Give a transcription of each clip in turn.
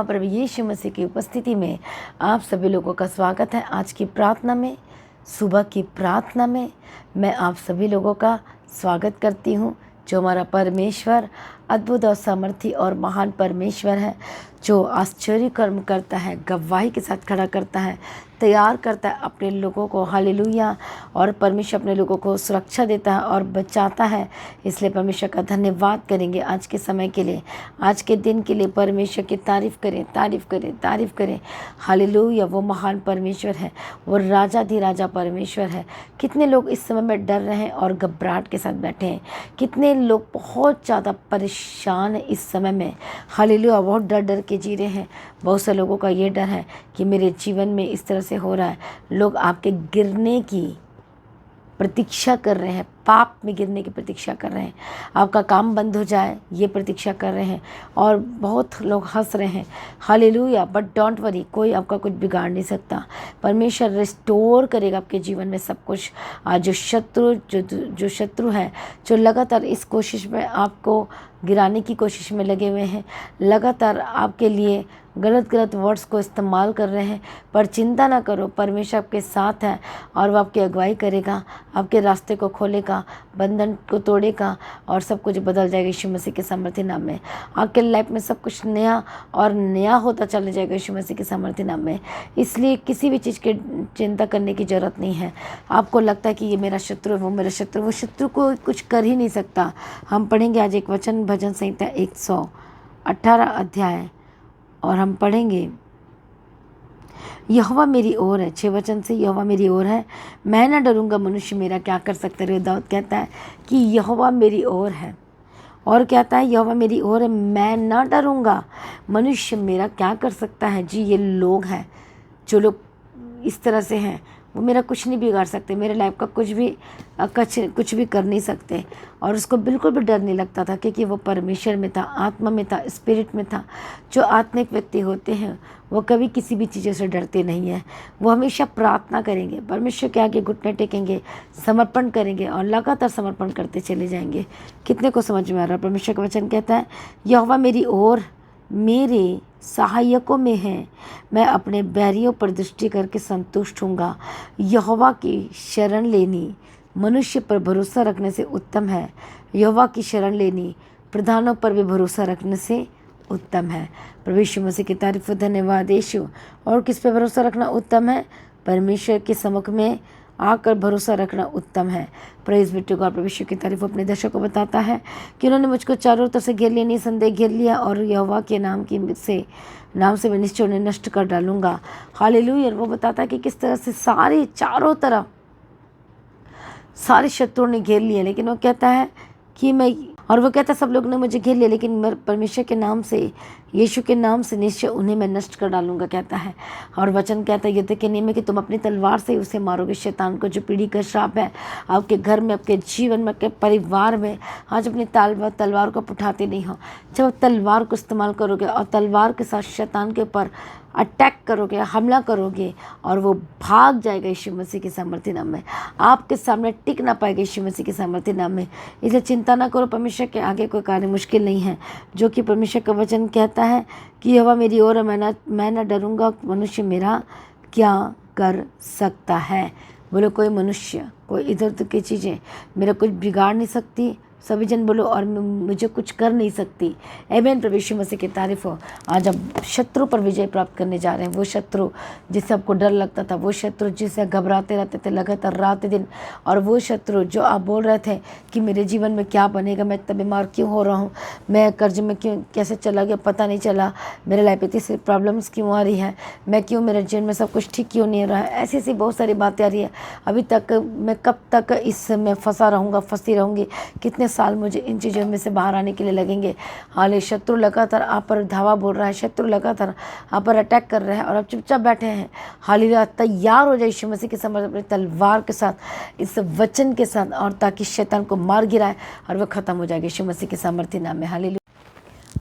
महाप्रभु यीशु मसीह की उपस्थिति में आप सभी लोगों का स्वागत है। आज की प्रार्थना में, सुबह की प्रार्थना में मैं आप सभी लोगों का स्वागत करती हूँ। जो हमारा परमेश्वर अद्भुत और सामर्थी और महान परमेश्वर है, जो आश्चर्य कर्म करता है, गवाही के साथ खड़ा करता है, तैयार करता है अपने लोगों को। हालेलुया। और परमेश्वर अपने लोगों को सुरक्षा देता है और बचाता है। इसलिए परमेश्वर का धन्यवाद करेंगे आज के समय के लिए, आज के दिन के लिए। परमेश्वर की तारीफ़ करें, तारीफ़ करें, तारीफ़ करें। हालेलुया। वो महान परमेश्वर है, वो राजा परमेश्वर है। कितने लोग इस समय में डर रहे हैं और घबराहट के साथ बैठे हैं। कितने लोग बहुत ज़्यादा परेशान हैं इस समय में। हालेलुया। बहुत डर डर के जी रहे हैं। बहुत से लोगों का ये डर है कि मेरे जीवन में इस तरह से हो रहा है। लोग आपके गिरने की प्रतीक्षा कर रहे हैं, पाप में गिरने की प्रतीक्षा कर रहे हैं, आपका काम बंद हो जाए ये प्रतीक्षा कर रहे हैं। और बहुत लोग हंस रहे हैं। हालेलुया। बट डोंट वरी, कोई आपका कुछ बिगाड़ नहीं सकता। परमेश्वर रिस्टोर करेगा आपके जीवन में सब कुछ। आज जो शत्रु है, जो लगातार इस कोशिश में आपको गिराने की कोशिश में लगे हुए हैं, लगातार आपके लिए गलत वर्ड्स को इस्तेमाल कर रहे हैं, पर चिंता ना करो, परमेश्वर आपके साथ है और वो आपकी अगुवाई करेगा, आपके रास्ते को खोलेगा, बंधन को तोड़ेगा और सब कुछ बदल जाएगा यीशु मसीह के सामर्थ्य नाम में। आपके लाइफ में सब कुछ नया और नया होता चला जाएगा यीशु मसीह के सामर्थ्य नाम में। इसलिए किसी भी चीज़ की चिंता करने की ज़रूरत नहीं है। आपको लगता है कि ये मेरा शत्रु है, वो मेरा शत्रु, वो शत्रु को कुछ कर ही नहीं सकता। हम पढ़ेंगे आज एक वचन, भजन संहिता 118 अध्याय, और हम पढ़ेंगे यहोवा मेरी ओर है। 6 वचन से, यहोवा मेरी ओर है, मैं ना डरूंगा, मनुष्य मेरा क्या कर सकता है। दाऊद कहता है कि यहोवा मेरी ओर है, और कहता है यहोवा मेरी ओर है, मैं ना डरूंगा, मनुष्य मेरा क्या कर सकता है। जी, ये लोग हैं, जो लोग इस तरह से हैं, वो मेरा कुछ नहीं बिगाड़ सकते, मेरे लाइफ का कुछ भी कर नहीं सकते। और उसको बिल्कुल भी डर नहीं लगता था, क्योंकि वो परमेश्वर में था, आत्मा में था, स्पिरिट में था। जो आत्मिक व्यक्ति होते हैं वो कभी किसी भी चीज़ों से डरते नहीं हैं। वो हमेशा प्रार्थना करेंगे, परमेश्वर के आगे घुटने टेकेंगे, समर्पण करेंगे और लगातार समर्पण करते चले जाएंगे। कितने को समझ में आ रहा है? परमेश्वर का वचन कहता है यहोवा मेरी ओर मेरे सहायकों में है, मैं अपने बैरियों पर दृष्टि करके संतुष्ट होऊंगा। यहोवा की शरण लेनी मनुष्य पर भरोसा रखने से उत्तम है। यहोवा की शरण लेनी प्रधानों पर भी भरोसा रखने से उत्तम है। प्रभु यीशु मसीह की तारीफ, धन्यवाद यीशु। और किस पे भरोसा रखना उत्तम है? परमेश्वर के सम्मुख में आकर भरोसा रखना उत्तम है। Praise be to God. परमेश्वर की तारीफ अपने दर्शकों को बताता है कि उन्होंने मुझको चारों तरफ से घेर लिया, निसंदेह घेर लिया, और यहोवा के नाम से मैं निश्चय उन्हें नष्ट कर डालूंगा। हालेलुया। वो बताता है कि किस तरह से सारे चारों तरफ सारे शत्रुओं ने घेर लिया, लेकिन वो कहता है कि वो कहता है सब लोग ने मुझे घेर लिया, लेकिन परमेश्वर के नाम से, यीशु के नाम से निश्चय उन्हें मैं नष्ट कर डालूंगा, कहता है। और वचन कहता है युद्ध के नियम में कि तुम अपनी तलवार से उसे मारोगे, शैतान को। जो पीढ़ी का श्राप है आपके घर में, आपके जीवन में, आपके परिवार में, आज अपनी तलवार को उठाते नहीं हो। जब तलवार को इस्तेमाल करोगे और तलवार के साथ शैतान के ऊपर अटैक करोगे, हमला करोगे, और वो भाग जाएगा यीशु मसीह के सामर्थ्य नाम में। आपके सामने टिक ना पाएगा यीशु मसीह के सामर्थ्य नाम में। इसलिए चिंता ना करो, परमेश्वर के आगे कोई कार्य मुश्किल नहीं है। जो कि परमेश्वर का वचन कहता है कि यहोवा मेरी ओर है, मैं ना डरूंगा, मनुष्य मेरा क्या कर सकता है। बोलो, कोई मनुष्य, कोई इधर उधर की चीज़ें मेरा कुछ बिगाड़ नहीं सकती। सभी जन बोलो, और मुझे कुछ कर नहीं सकती। आमीन। प्रभु यीशु मसीह की तारीफ हो। आज आप शत्रु पर विजय प्राप्त करने जा रहे हैं। वो शत्रु जिससे आपको डर लगता था, वो शत्रु जिससे घबराते रहते थे लगातार रात दिन, और वो शत्रु जो आप बोल रहे थे कि मेरे जीवन में क्या बनेगा, मैं इतना बीमार क्यों हो रहा हूँ, मैं कर्ज में क्यों कैसे चला गया पता नहीं चला, मेरे लाइफ में इतनी प्रॉब्लम्स क्यों आ रही है, मैं क्यों, मेरे जीवन में सब कुछ ठीक क्यों नहीं हो रहा है, ऐसी ऐसी बहुत सारी बातें आ रही है। अभी तक मैं कब तक इसमें फंसा रहूँगा, फंसी रहूँगी, कितने साल मुझे इन चीज़ों में से बाहर आने के लिए लगेंगे। हाले शत्रु लगातार आप पर धावा बोल रहा है, शत्रु लगातार आप पर अटैक कर रहा है, और आप चुपचाप बैठे हैं। हालेलुया। तैयार हो जाए यीशु मसीह के सामने अपनी तलवार के साथ, इस वचन के साथ, और ताकि शैतान को मार गिराए और वह खत्म हो जाएगा यीशु मसीह के सामर्थ्य नाम में। हालेलुया।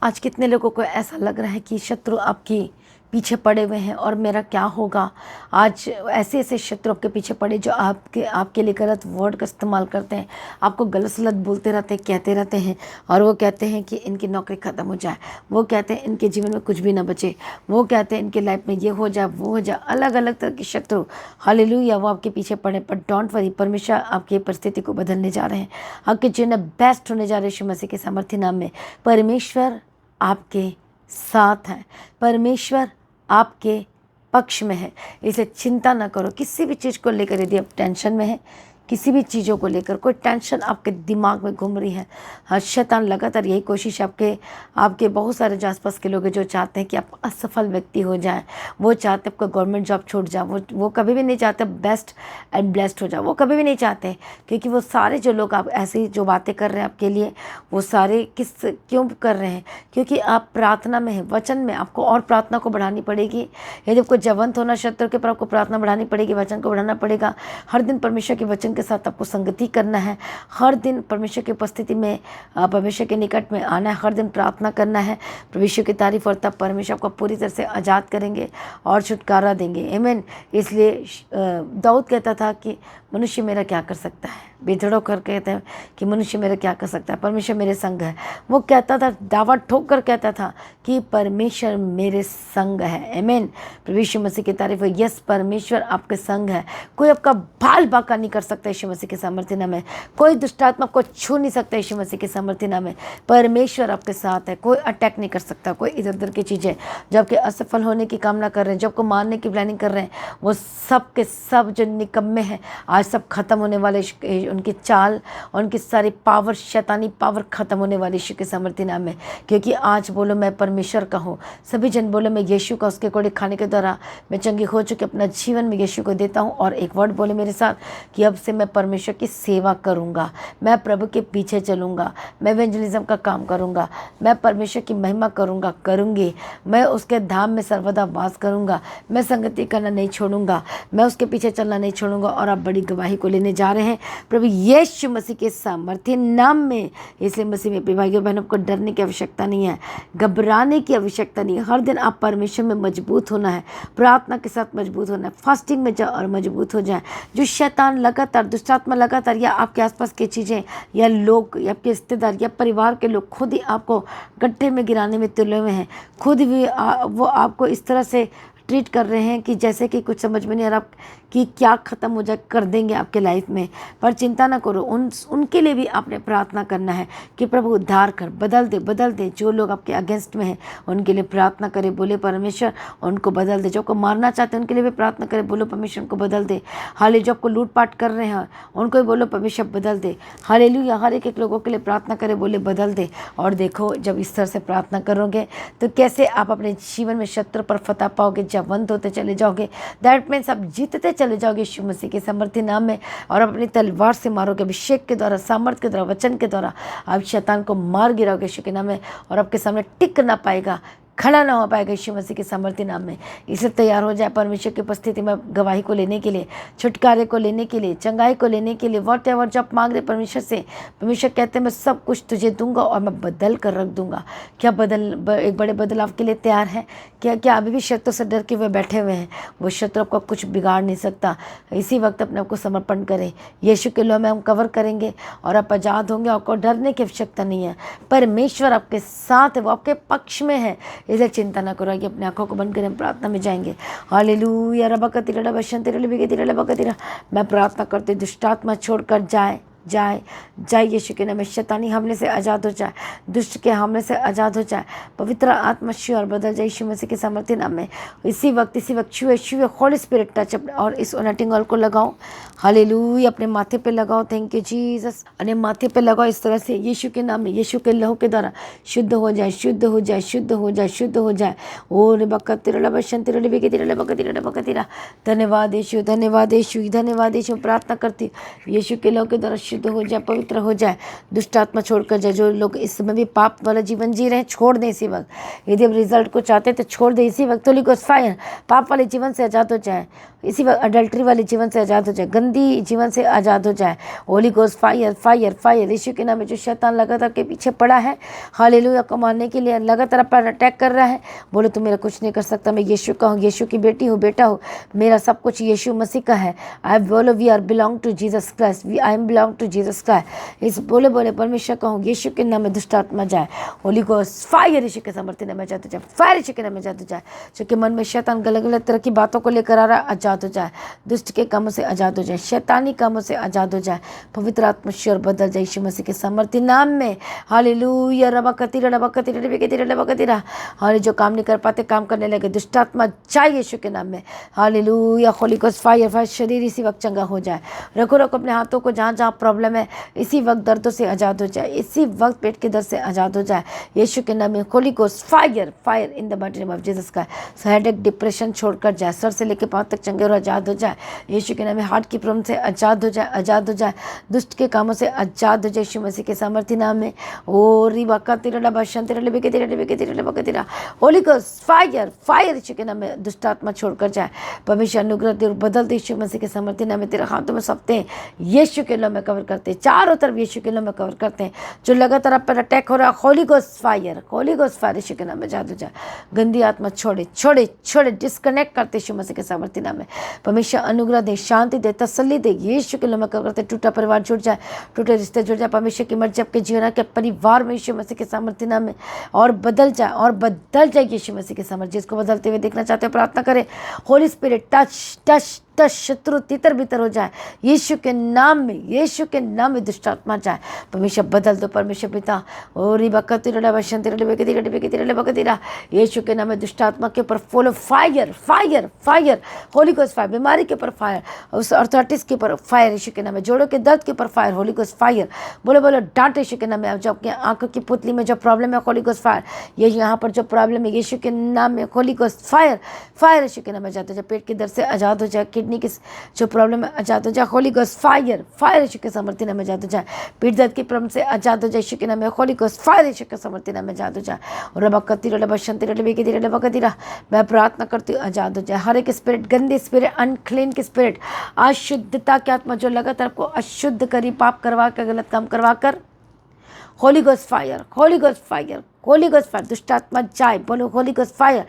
आज कितने लोगों को ऐसा लग रहा है कि शत्रु आपकी पीछे पड़े हुए हैं और मेरा क्या होगा। आज ऐसे ऐसे शत्रु आपके पीछे पड़े जो आपके लिए गलत वर्ड का इस्तेमाल करते हैं, आपको गलत सलत बोलते रहते हैं, कहते रहते हैं, और वो कहते हैं कि इनकी नौकरी ख़त्म हो जाए, वो कहते हैं इनके जीवन में कुछ भी ना बचे, वो कहते हैं इनके लाइफ में ये हो जाए वो हो जाए। अलग अलग तरह के शत्रु, हालेलुया, वो आपके पीछे पड़े, पर डोंट वरी, परमेश्वर आपकी परिस्थिति को बदलने जा रहे हैं, आपके जीवन में बेस्ट होने जा रहे हैं यीशु मसीह के सामर्थ्य नाम में। परमेश्वर आपके साथ है, परमेश्वर आपके पक्ष में है, इसलिए चिंता ना करो किसी भी चीज़ को लेकर। यदि आप टेंशन में है, किसी भी चीज़ों को लेकर कोई टेंशन आपके दिमाग में घूम रही है, हर शैतान लगातार यही कोशिश आपके बहुत सारे जो आसपास के लोग हैं जो चाहते हैं कि आप असफल व्यक्ति हो जाएं, वो चाहते आपका गवर्नमेंट जॉब छूट जाए, वो कभी भी नहीं चाहते बेस्ट एंड ब्लेस्ड हो जाए, वो कभी भी नहीं चाहते। क्योंकि वो सारे जो लोग आप ऐसी जो बातें कर रहे हैं आपके लिए, वो सारे क्यों कर रहे हैं? क्योंकि आप प्रार्थना में हैं, वचन में। आपको और प्रार्थना को बढ़ानी पड़ेगी। यदि आपको जवंत होना शत्रु के पर, आपको प्रार्थना बढ़ानी पड़ेगी, वचन को बढ़ाना पड़ेगा। हर दिन परमेश्वर के वचन के साथ आपको संगति करना है, हर दिन परमेश्वर की उपस्थिति में, परमेश्वर के निकट में आना है, हर दिन प्रार्थना करना है, परमेश्वर की तारीफ, और तब परमेश्वर आपको पूरी तरह से आज़ाद करेंगे और छुटकारा देंगे। आमीन। इसलिए दाऊद कहता था कि मनुष्य मेरा क्या कर सकता है, बेधड़क कर कहते हैं कि मनुष्य मेरा क्या कर सकता है, परमेश्वर मेरे संग है। वो कहता था, दावा ठोक कर कहता था कि परमेश्वर मेरे संग है। आमीन। प्रभु यीशु मसीह की तारीफ हो। यस, परमेश्वर आपके संग है। कोई आपका बाल बाका नहीं कर सकता यीशु मसीह के सामर्थ्य नाम में। कोई दुष्टात्मा आपको छू नहीं सकता यीशु मसीह के सामर्थ्य नाम में। परमेश्वर आपके साथ है। कोई अटैक नहीं कर सकता। कोई इधर उधर की चीज़ें जो आपके असफल होने की कामना कर रहे हैं, जो आपको मारने की प्लानिंग कर रहे हैं, वो सब के सब जो निकम्मे हैं आज सब खत्म होने वाले। उनकी चाल, उनकी सारी पावर, शैतानी पावर खत्म होने वाली यीशु के सामर्थ्य नाम में। क्योंकि आज बोलो मैं परमेश्वर का हूँ। सभी जन बोलो मैं यीशु का, उसके कोड़े खाने के द्वारा मैं चंगी हो चुकी, अपना जीवन में यीशु को देता हूँ। और एक वर्ड बोले मेरे साथ कि अब से मैं परमेश्वर की सेवा करूँगा, मैं प्रभु के पीछे चलूँगा, मैं इवेंजलिज्म का काम करूँगा, मैं परमेश्वर की महिमा करूँगा, करूँगी। मैं उसके धाम में सर्वदा वास करूँगा, मैं संगति करना नहीं छोड़ूंगा, मैं उसके पीछे चलना नहीं छोड़ूंगा। और आप बड़ी गवाही को लेने जा रहे हैं प्रभु यीशु मसीह के सामर्थ्य नाम में। इसलिए मसीह में अपने भाइयों बहनों को डरने की आवश्यकता नहीं है, घबराने की आवश्यकता नहीं है। हर दिन आप परमेश्वर में मजबूत होना है, प्रार्थना के साथ मजबूत होना है, फास्टिंग में जाओ और मजबूत हो जाए। जो शैतान लगातार, दुष्टात्मा लगातार, या आपके आसपास की चीज़ें या लोग या आपके रिश्तेदार या परिवार के लोग खुद ही आपको गड्ढे में गिराने में तुले हुए हैं, खुद भी वो आपको इस तरह से ट्रीट कर रहे हैं कि जैसे कि कुछ समझ में नहीं आ रहा कि क्या ख़त्म हो जाए, कर देंगे आपके लाइफ में। पर चिंता ना करो, उनके लिए भी आपने प्रार्थना करना है कि प्रभु उद्धार कर, बदल दे। जो लोग आपके अगेंस्ट में हैं उनके लिए प्रार्थना करे, बोले परमेश्वर उनको बदल दे। जो को मारना चाहते हैं उनके लिए भी प्रार्थना करे, बोलो परमेश्वर उनको बदल दे। हाले जो आपको लूटपाट कर रहे हैं उनको भी बोलो परमेश्वर बदल दे। हालेलुया। हर एक लोगों के लिए प्रार्थना करे, बोले बदल दे। और देखो जब इस तरह से प्रार्थना करोगे तो कैसे आप अपने जीवन में शत्रु पर फतह पाओगे, जवंत होते चले जाओगे। दैट मीन्स आप जीतते चले जाओगे यीशु मसीह के सामर्थ्य नाम में। और अपनी तलवार से मारोगे, अभिषेक के द्वारा, सामर्थ के द्वारा, वचन के द्वारा आप शैतान को मार गिराओगे यीशु के नाम में। और आपके सामने टिक ना पाएगा, खड़ा ना हो पाएगा यीशु मसीह के सामर्थ्य नाम में। इसलिए तैयार हो जाए परमेश्वर की उपस्थिति में गवाही को लेने के लिए, छुटकारे को लेने के लिए, चंगाई को लेने के लिए। वॉट एवर जो आप मांग रहे परमेश्वर से, परमेश्वर कहते हैं मैं सब कुछ तुझे दूंगा और मैं बदल कर रख दूंगा। क्या एक बड़े बदलाव के लिए तैयार है? क्या अभी भी शत्रु से डर के हुए बैठे हुए हैं? वो शत्रु आपको कुछ बिगाड़ नहीं सकता। इसी वक्त अपने आप को समर्पण करें, यीशु के लहू में हम कवर करेंगे और आप आज़ाद होंगे। आपको डरने की आवश्यकता नहीं है, परमेश्वर आपके साथ है, वो आपके पक्ष में है। इसलिए चिंता ना करो कि अपने आंखों को बंद करें, प्रार्थना में जाएंगे। हालेलुया। रबकतिरा बशंतिरा लिबिकतिरा लबकतिरा। मैं प्रार्थना करती दुष्टात्मा छोड़कर जाए यीशु के नाम में। शैतानी हमले से आज़ाद हो जाए, दुष्ट के हमले से आज़ाद हो जाए। पवित्र आत्मा छुए और बदल जाए यीशु मसीह के सामर्थ्य नाम में। इसी वक्त छुए होली स्पिरिट टच और इस अनॉइंटिंग ऑयल को लगाओ। हालेलुया। अपने माथे पे लगाओ। Thank you Jesus. अपने माथे पे लगाओ इस तरह से यीशु के नाम में, यीशु के लहू के द्वारा शुद्ध हो जाए, शुद्ध हो जाए, शुद्ध हो जाए, शुद्ध हो जाए। ओ रिबकतिरा बशंतिरा लिबिकतिरा लबकतिरा लबकतिरा। धन्यवाद यीशु, धन्यवाद यीशु, धन्यवाद यीशु। प्रार्थना करती यीशु के लहू के द्वारा शुद्ध हो जाए, पवित्र हो जाए, दुष्टात्मा छोड़कर जाए। जो लोग इस समय भी पाप वाला जीवन जी रहे हैं छोड़ दें इसी वक्त। यदि रिजल्ट को चाहते हैं तो छोड़ दें इसी वक्त। होली गोस्ट फायर पाप वाले जीवन से आज़ाद हो जाए इसी वक्त, अडल्ट्री वाले जीवन से आज़ाद हो जाए, गंदी जीवन से आज़ाद हो जाए। Holy ghost fire fire fire Yeshu के नाम में। जो शैतान लगातार के पीछे पड़ा है हालेलुया को मारने के लिए लगातार पर अटैक कर रहा है, बोले तू मेरा कुछ नहीं कर सकता, मैं यीशु का हूँ, यीशु की बेटी हूँ, बेटा हूँ, मेरा सब कुछ यीशु मसीह का है। आई बोलो we are belong to Jesus Christ, we I am belong to Jesus Christ. इस बोले बोले परमेश्वर का हूँ, यीशु के नाम में दुष्ट आत्मा जाए। होली गोस्ट फायर यीशु के समर्थन में जाते जाए, फायर यीशु के नाम में जाते जाए। जो कि मन में शैतान गलत गलत तरह की बातों को लेकर आ रहा है, आज़ाद हो जाए, दुष्ट के कामों से आज़ाद हो जाए, शैतानी कामों से आज़ाद हो जाए। पवित्र आत्मा ईश्वर बदल जाए यीशु मसीह के समर्थी नाम में। हालेलुया रबा कतीरा। हाले जो काम नहीं कर पाते काम करने लगे, दुष्ट आत्मा जाए यीशु के नाम में। Hallelujah Holi ghost fire fire. शरीर इसी वक्त चंगा हो जाए। रखो रखो अपने हाथों को जहाँ जहाँ प्रॉब्लम है, इसी वक्त दर्दों से आज़ाद हो जाए, इसी वक्त पेट के दर्द से आज़ाद हो जाए यीशु के नाम में। Holy ghost fire fire in the mighty name of Jesus का। हेडेक डिप्रेशन छोड़कर जाए, सर से लेकर पाँव तक चंगे और आज़ाद हो जाए यीशु के नाम में। हार्ट की प्रॉब्लम से आज़ाद हो जाए, आज़ाद हो जाए, दुष्ट के कामों से आज़ाद हो जाए यीशु मसीह के सामर्थ्य नाम में। ओ रिबा कतिरा बशन तेरा लेबे के Holi ghost fire fire Yeshu के नाम में। दुष्ट आत्मा छोड़कर जाए, परमेश्वर अनुग्रह दे और बदल दे यीशु मसीह के सामर्थ्य नाम में। तेरे हाथों में सपते हैं यीशु के नाम में कवर करते हैं, चारों तरफ यीशु के नाम में कवर करते हैं। जो लगातार आप पर अटैक हो रहा है, होली गोस्ट फायर यीशु के नाम में जादू जाए। गंदी आत्मा छोड़े छोड़े छोड़े, डिस्कनेक्ट करते यीशु मसीह के सामर्थ्य नाम में। परमेश्वर अनुग्रह दे, शांति दे, तसल्ली दे यीशु के नाम में कवर करते। टूटा परिवार जुड़ जाए, टूटे रिश्ते जुड़ जाए, परमेश्वर की मर्जी आपके जीवन के परिवार में यीशु मसीह के सामर्थ्य नाम में और बदल जाए और बदल जाए यीशु मसीह के सामर्थ्य। जिसको बदलते हुए देखना चाहते हो प्रार्थना करें। Holi spirit touch touch touch, शत्रु तितर बितर हो जाए यीशु के नाम में, यीशु के नाम में दुष्ट आत्मा जाए। परमेश्वर बदल दो परमेश्वर पिता। और यीशु के नाम में दुष्ट आत्मा के ऊपर follow fire fire fire Holi ghost fire. बीमारी के ऊपर फायर, उस अर्थराइटिस के ऊपर फायर यीशु के नाम में। जोड़ों के दर्द के ऊपर फायर होली गोस्ट फायर। बोलो बोलो डांट यीशु के नाम में। जो आपके आंखों की पुतली में जो प्रॉब्लम है होली गोस्ट फायर। ये यहाँ पर जो प्रॉब्लम है यीशु के नाम में holy ghost fire fire Yeshu के नाम में जाते जाए। पेट के दर्द से आज़ाद हो जाए, किडनी की जो प्रॉब्लम है आज़ाद हो जाए, holy ghost fire fire Yeshu के सामर्थ्य नाम में आज़ाद हो जाए। पीठ दर्द की प्रॉब्लम से आज़ाद हो जाए यीशु के नाम में, होली गोस्ट फायर यीशु के सामर्थ्य नाम में आज़ाद हो जाए। और मैं प्रार्थना करती हूँ आज़ाद हो जाए हर एक स्पिरिट, गंदी स्पिरिट, अनक्लीन की स्पिरिट, अशुद्धता की आत्मा जो लगातार आपको अशुद्ध करी, पाप करवा कर, गलत काम करवा कर, Holi ghost fire Holi ghost fire Holi ghost fire. दुष्ट आत्मा जाए, बोलो होली गोस्ट फायर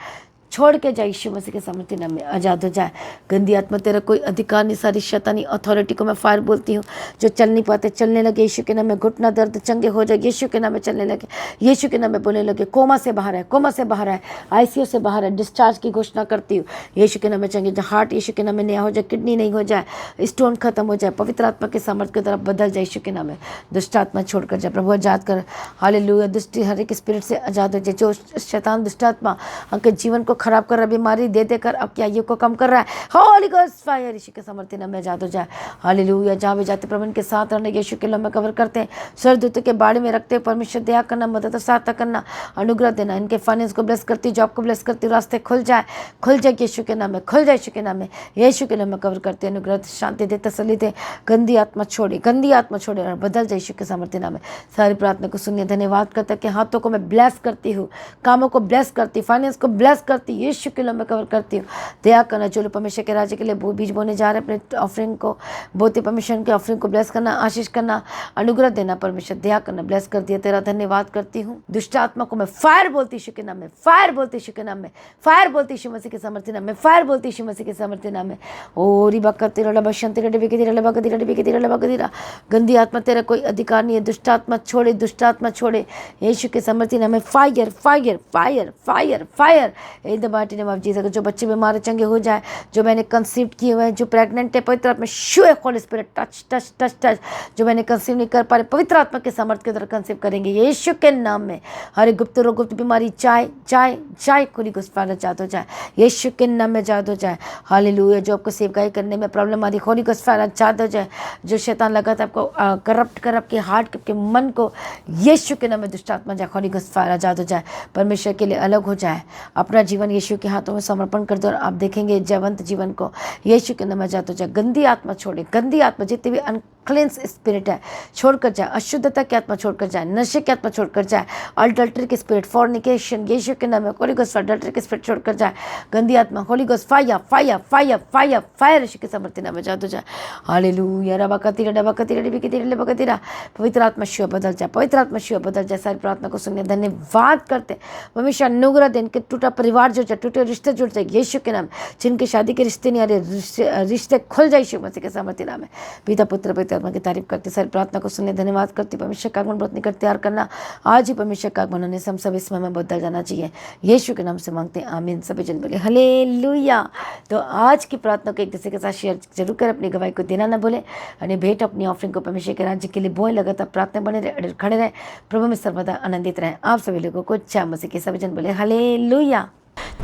छोड़ के जाए यीशु मसीह के सामर्थ्य नाम में आज़ाद हो जाए। गंदी आत्मा तेरा कोई अधिकार नहीं, सारी शैतानी अथॉरिटी को मैं फायर बोलती हूँ। जो चल नहीं पाते चलने लगे यीशु के नाम में, घुटना दर्द चंगे हो जाए यीशु के नाम में, चलने लगे यीशु के नाम में, बोलने लगे कोमा से बाहर है, कोमा से बाहर है, आईसीयू से बाहर है, डिस्चार्ज की घोषणा करती हूँ यीशु के नाम में। चंगे हार्ट यीशु के नाम में नया हो जाए, किडनी नहीं हो जाए, स्टोन खत्म हो जाए, पवित्र आत्मा के सामर्थ्य की तरफ बदल जाए यीशु के नाम में। दुष्ट आत्मा छोड़कर जाए प्रभु, आजाद कर हालेलुया। दुष्ट हर एक स्पिरिट से आज़ाद हो जाए। जो शैतान दुष्ट आत्मा आपके जीवन को खराब कर रहा, बीमारी दे देकर आपकी आयु को कम कर रहा है, होली गोस्ट फायर यीशु के सामर्थ्य नाम में आज़ाद हो जाए। हालेलुया। जहाँ भी जाते प्रभु के साथ रहने यीशु के नाम में कवर करते हैं, स्वर्गदूतों के बाड़े में रखते हैं। परमेश्वर दया करना, मदद और सहायता करना, अनुग्रह देना। इनके फाइनेंस को ब्लेस करती, जॉब को ब्लेस करती, रास्ते खुल जाए यीशु के नाम में, खुल जाए यीशु के नाम में, यीशु के नाम में कवर करते, अनुग्रह शांति दे, तसल्ली दे। गंदी आत्मा छोड़े, गंदी आत्मा छोड़े और बदल जाए यीशु के सामर्थ्य नाम में। सारी प्रार्थना को सुनिए, धन्यवाद करता कि हाथों को मैं ब्लेस करती हूँ, कामों को ब्लेस करती, फाइनेंस को ब्लेस करती, यीशु के नाम में कवर करती हूँ। दया करना, जो लोग परमेश्वर के राज्य के लिए बीज बोने जा रहे हैं, अपने ऑफरिंग को बोते, परमेश्वर के ऑफरिंग को ब्लेस करना, आशीष करना, अनुग्रह देना। परमेश्वर दया करना, ब्लेस कर दिया, तेरा धन्यवाद करती हूँ। दुष्ट आत्मा को मैं फायर बोलती यीशु के नाम में, फायर बोलती यीशु के नाम में, फायर बोलती यीशु मसीह के सामर्थ्य नाम में, फायर बोलती यीशु मसीह के सामर्थ्य नाम में। ओ रिबा कतिरा बशंतिरा डिबिकिरा। गंदी आत्मा तेरा कोई अधिकार नहीं है, दुष्ट आत्मा छोड़े, दुष्ट आत्मा छोड़े यीशु के सामर्थ्य नाम में। Fire fire fire fire fire in the mighty name of Jesus. जो बच्चे बीमार चंगे हो जाए, जो मैंने कंसीव किए हुए हैं, जो प्रेग्नेंट है, पवित्र आत्मा शूए holy spirit touch touch touch touch. जो मैंने कंसीव नहीं कर पा रहे, पवित्र आत्मा के सामर्थ्य के तरह कंसीव करेंगे यीशु के नाम में। हर गुप्त रोग, गुप्त बीमारी जाए जाए जाए, होली गोस्ट फायर जाद हो जाए यीशु के नाम में, जाद हो जाए। हालेलुया। जो आपको सेवकाई करने में प्रॉब्लम आ रही, होली गोस्ट फायर जाद हो जाए। जो शैतान लगातार आपको करप्ट कर आपके हार्ट के मन को यीशु के नाम में दुष्ट आत्मा जाए, होली गोस्ट फायर जाद हो जाए। परमेश्वर के लिए अलग हो जाए, अपना जीवन जीवन यीशु के हाथों में समर्पण कर दो और आप देखेंगे जयवंत जीवन को। यीशु के नाम में जाते जाए गंदी आत्मा छोड़े, गंदी आत्मा जितनी भी अनक्लींस स्पिरिट है छोड़कर जाए, अशुद्धता की आत्मा छोड़कर जाए, नशे की आत्मा छोड़कर जाए, अडल्ट्री की स्पिरिट, फॉर्निकेशन, यीशु के नाम में होली गोस्ट अडल्ट्री की स्पिरिट छोड़कर जाए, गंदी आत्मा holy ghost fire fire fire fire fire Yeshu के समर्थी नाम में जाते जाए। हालेलुया रबा कतीरा डबा कतीरा डिबी कतीरा लेबा कतीरा। पवित्र आत्मा शिव बदल जाए, पवित्र आत्मा शिव बदल जाए। सारी प्रार्थना को सुनने धन्यवाद करते, हमेशा अनुग्रह दें, इनके टूटा परिवार जुड़ जाए, टूटे रिश्ते जुड़ जाए यीशु के नाम। जिनके शादी के रिश्ते नहीं आ रहे रिश्ते खुल जाए यीशु मसीह के सामर्थ्य नाम है। पिता पुत्र पवित्र आत्मा की तारीफ करते, सारी प्रार्थना को सुनने धन्यवाद करती। परमेश्वर का आगमन व्रत निकट तैयार करना, आज ही परमेश्वर का आगमन होने से हम सब इसमें हमें बदल जाना चाहिए। यीशु के नाम से मांगते हैं, आमीन। सभी जन बोले हालेलुया। तो आज की प्रार्थना को एक दूसरे के साथ शेयर जरूर कर, अपनी गवाही को देना ना भूले, और भेंट अपनी ऑफरिंग को परमेश्वर के राज्य के लिए बोए लगातार प्रार्थना बने रहे, खड़े रहे, प्रभु में सर्वदा आनंदित रहे। आप सभी लोगों को जय मसीह के। सभी जन बोले हालेलुया।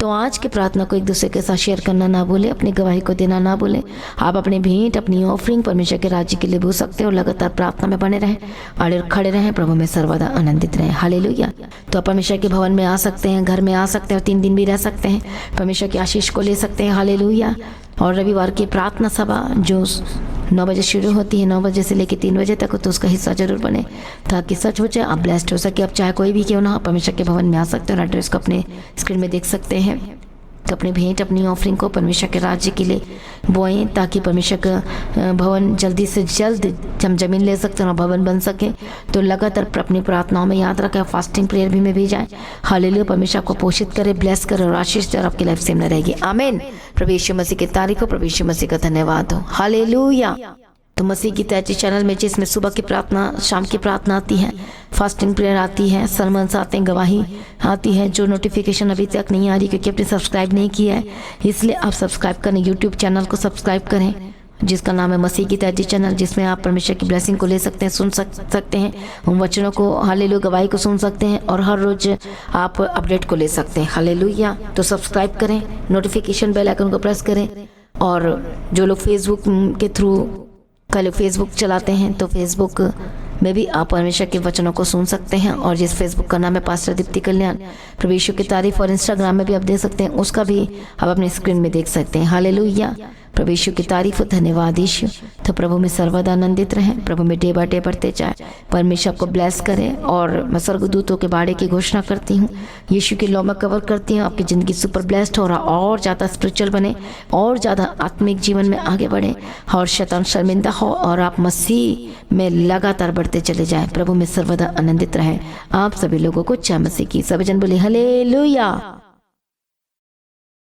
तो आज की प्रार्थना को एक दूसरे के साथ शेयर करना ना भूले, अपनी गवाही को देना ना भूले। आप अपने भेंट अपनी ऑफरिंग परमेश्वर के राज्य के लिए भूल सकते हो, लगातार प्रार्थना में बने रहें, अड़े खड़े रहें, प्रभु में सर्वदा आनंदित रहें। हालेलुया। तो आप परमेश्वर के भवन में आ सकते हैं, घर में आ सकते हैं और 3 दिन भी रह सकते हैं, परमेश्वर की आशीष को ले सकते हैं। हालेलुया। और रविवार की प्रार्थना सभा जो 9 बजे शुरू होती है, 9 बजे से लेकर 3 बजे तक, तो उसका हिस्सा जरूर बने ताकि सच हो जाए, आप ब्लेस्ड हो सके। आप चाहे कोई भी क्यों ना, परमेश्वर के भवन में आ सकते हैं और एड्रेस को अपने स्क्रीन में देख सकते हैं। तो अपने भेंट अपनी ऑफरिंग को परमेश्वर के राज्य के लिए बोएं ताकि परमेश्वर का भवन जल्दी से जल्द हम जमीन ले सकते हैं और भवन बन सके। तो लगातार अपनी प्रार्थनाओं में याद रखें, फास्टिंग प्रेयर भी में भी जाएं। हालेलुया। परमेश्वर आपको पोषित करे, ब्लेस करे और आशीष दे और आपकी लाइफ सेम न रहेगी। आमीन। प्रभु यीशु मसीह की तारीफ हो, प्रभु यीशु मसीह का धन्यवाद हो। हालेलुया। तो मसीह की तैयारी चैनल में जिसमें सुबह की प्रार्थना, शाम की प्रार्थना आती है, फास्टिंग प्रेयर आती है, सरमन्स आते हैं, गवाही आती है। जो नोटिफिकेशन अभी तक नहीं आ रही क्योंकि आपने सब्सक्राइब नहीं किया है, इसलिए आप सब्सक्राइब करें, यूट्यूब चैनल को सब्सक्राइब करें जिसका नाम है मसीह की तैयारी चैनल, जिसमें आप परमेश्वर की ब्लेसिंग को ले सकते हैं, सुन सकते हैं, उन वचनों को, हालेलुया, गवाही को सुन सकते हैं और हर रोज आप अपडेट को ले सकते हैं। हालेलुया। तो सब्सक्राइब करें, नोटिफिकेशन बेल आइकन को प्रेस करें। और जो लोग फेसबुक के थ्रू कल फेसबुक चलाते हैं तो फेसबुक में भी आप परमेश्वर के वचनों को सुन सकते हैं, और जिस फेसबुक का नाम है पास्टर दीप्ति कल्याण, प्रभु यीशु की तारीफ, और इंस्टाग्राम में भी आप देख सकते हैं, उसका भी आप अपने स्क्रीन में देख सकते हैं। हालेलुया। प्रभु यीशु की तारीफ हो, धन्यवाद यीशु। तो प्रभु में सर्वदा आनंदित रहें, प्रभु में डे बाय डे बढ़ते जाए, परमेश्वर आपको ब्लेस करें। और मैं स्वर्गदूतों के बाड़े की घोषणा करती हूँ, यीशु की लौ में कवर करती हूँ, आपकी ज़िंदगी सुपर ब्लेस्ड हो रहा, और ज़्यादा स्पिरिचुअल बने, और ज़्यादा आत्मिक जीवन में आगे बढ़े, और शैतान शर्मिंदा हो, और आप मसीह में लगातार बढ़ते चले जाएं। प्रभु में सर्वदा आनंदित रहें। आप सभी लोगों को जय मसीह की। सभी जन बोले हालेलुया।